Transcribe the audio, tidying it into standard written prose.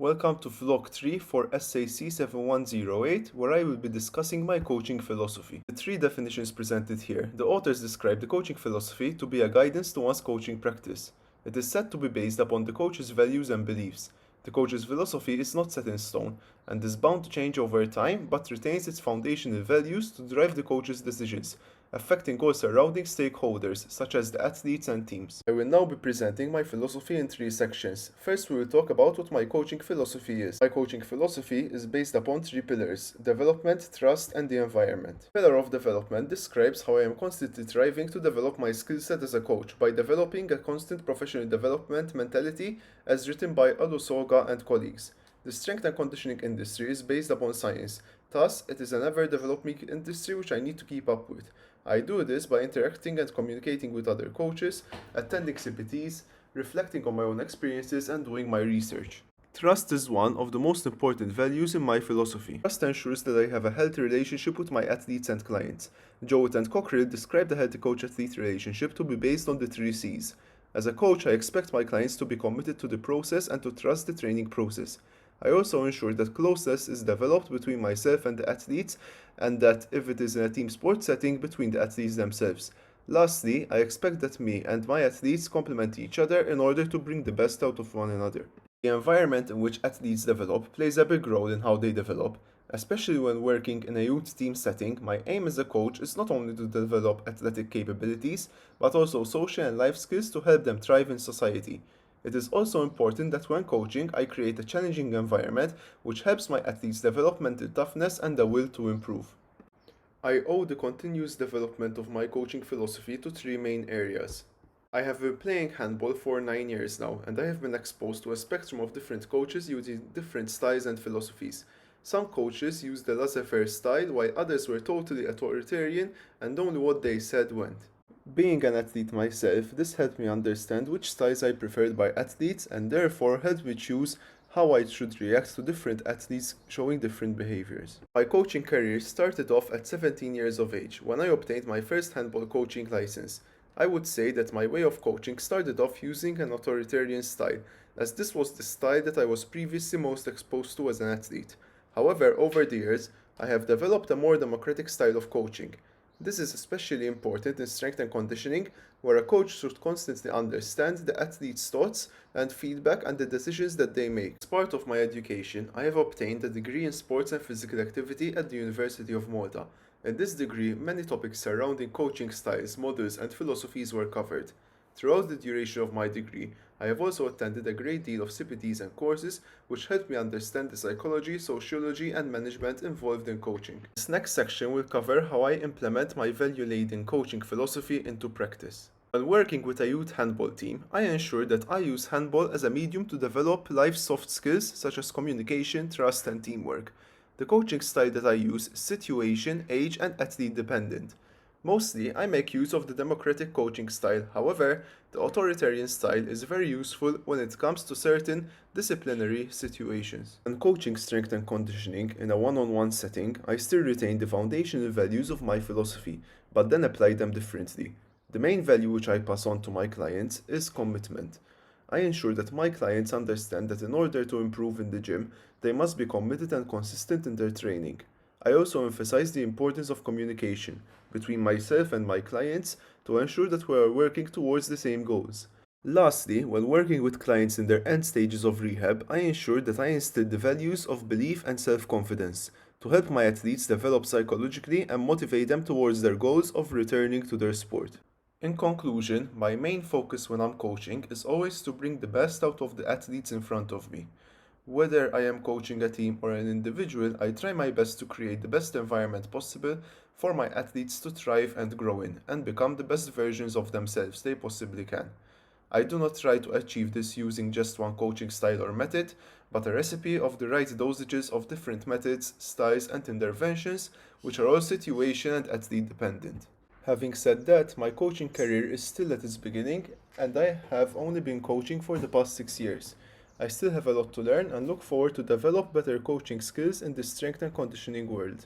Welcome to vlog 3 for SAC 7108, where I will be discussing my coaching philosophy. The three definitions presented here. The authors describe the coaching philosophy to be a guidance to one's coaching practice. It is said to be based upon the coach's values and beliefs. The coach's philosophy is not set in stone and is bound to change over time, but retains its foundational values to drive the coach's decisions, affecting all surrounding stakeholders, such as the athletes and teams. I will now be presenting my philosophy in three sections. First, we will talk about what my coaching philosophy is. My coaching philosophy is based upon three pillars: development, trust, and the environment. Pillar of development describes how I am constantly striving to develop my skill set as a coach by developing a constant professional development mentality as written by Olusoga and colleagues. The strength and conditioning industry is based upon science. Thus, it is an ever-developing industry which I need to keep up with. I do this by interacting and communicating with other coaches, attending CPTs, reflecting on my own experiences, and doing my research. Trust is one of the most important values in my philosophy. Trust ensures that I have a healthy relationship with my athletes and clients. Jowett and Cockrell describe the healthy coach-athlete relationship to be based on the three C's. As a coach, I expect my clients to be committed to the process and to trust the training process. I also ensure that closeness is developed between myself and the athletes, and that if it is in a team sport setting, between the athletes themselves. Lastly, I expect that me and my athletes complement each other in order to bring the best out of one another. The environment in which athletes develop plays a big role in how they develop. Especially when working in a youth team setting, my aim as a coach is not only to develop athletic capabilities, but also social and life skills to help them thrive in society. It is also important that when coaching, I create a challenging environment which helps my athletes develop mental toughness and the will to improve. I owe the continuous development of my coaching philosophy to three main areas. I have been playing handball for 9 years now, and I have been exposed to a spectrum of different coaches using different styles and philosophies. Some coaches used the laissez-faire style, while others were totally authoritarian and only what they said went. Being an athlete myself, this helped me understand which styles I preferred by athletes and therefore helped me choose how I should react to different athletes showing different behaviors. My coaching career started off at 17 years of age when I obtained my first handball coaching license. I would say that my way of coaching started off using an authoritarian style, as this was the style that I was previously most exposed to as an athlete. However, over the years, I have developed a more democratic style of coaching. This is especially important in strength and conditioning, where a coach should constantly understand the athlete's thoughts and feedback and the decisions that they make. As part of my education, I have obtained a degree in sports and physical activity at the University of Malta. In this degree, many topics surrounding coaching styles, models, and philosophies were covered. Throughout the duration of my degree, I have also attended a great deal of CPTs and courses which helped me understand the psychology, sociology, and management involved in coaching. This next section will cover how I implement my value-laden coaching philosophy into practice. When working with a youth handball team, I ensure that I use handball as a medium to develop life soft skills such as communication, trust, and teamwork. The coaching style that I use is situation, age, and athlete dependent. Mostly, I make use of the democratic coaching style. However, the authoritarian style is very useful when it comes to certain disciplinary situations. When coaching strength and conditioning in a one-on-one setting, I still retain the foundational values of my philosophy, but then apply them differently. The main value which I pass on to my clients is commitment. I ensure that my clients understand that in order to improve in the gym, they must be committed and consistent in their training. I also emphasize the importance of communication between myself and my clients to ensure that we are working towards the same goals. Lastly, when working with clients in their end stages of rehab, I ensure that I instill the values of belief and self-confidence to help my athletes develop psychologically and motivate them towards their goals of returning to their sport. In conclusion, my main focus when I'm coaching is always to bring the best out of the athletes in front of me. Whether I am coaching a team or an individual, I try my best to create the best environment possible for my athletes to thrive and grow in and become the best versions of themselves they possibly can. I do not try to achieve this using just one coaching style or method, but a recipe of the right dosages of different methods, styles, and interventions, which are all situation and athlete dependent. Having said that, my coaching career is still at its beginning, and I have only been coaching for the past 6 years. I still have a lot to learn and look forward to develop better coaching skills in the strength and conditioning world.